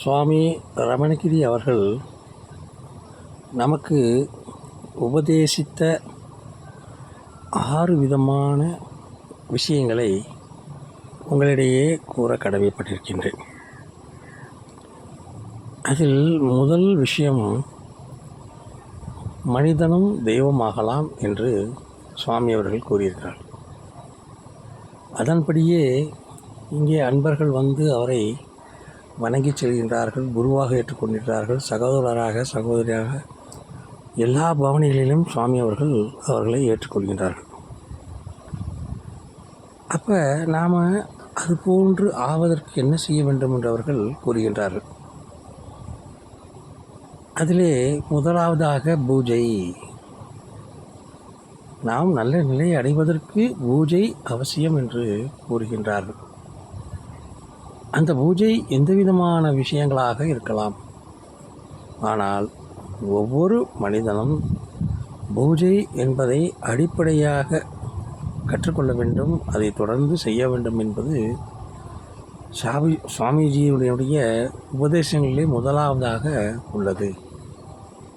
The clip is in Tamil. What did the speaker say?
சுவாமி ரமணகிரி அவர்கள் நமக்கு உபதேசித்த 6 விதமான விஷயங்களை உங்களிடையே கூற கடமைப்பட்டிருக்கின்றேன். அதில் முதல் விஷயம், மனிதனும் தெய்வமாகலாம் என்று சுவாமி அவர்கள் கூறியிருக்கிறார். அதன்படியே இங்கே அன்பர்கள் வந்து அவரை வணங்கி செல்கின்றார்கள், குருவாக ஏற்றுக்கொண்டிருக்கிறார்கள், சகோதரராக சகோதரியாக எல்லா பவனிகளிலும் சுவாமி அவர்கள் அவர்களை ஏற்றுக்கொள்கின்றார்கள். அப்போ நாம் அது போன்று ஆவதற்கு என்ன செய்ய வேண்டும் என்று அவர்கள் கூறுகின்றார்கள். அதிலே முதலாவதாக பூஜை. நாம் நல்ல நிலையை அடைவதற்கு பூஜை அவசியம் என்று கூறுகின்றார்கள். அந்த பூஜை எந்த விதமான விஷயங்களாக இருக்கலாம். ஆனால் ஒவ்வொரு மனிதனும் பூஜை என்பதை அடிப்படையாக கற்றுக்கொள்ள வேண்டும், அதை தொடர்ந்து செய்ய வேண்டும் என்பது சுவாமிஜியுடைய உபதேசங்களிலே முதலாவதாக உள்ளது.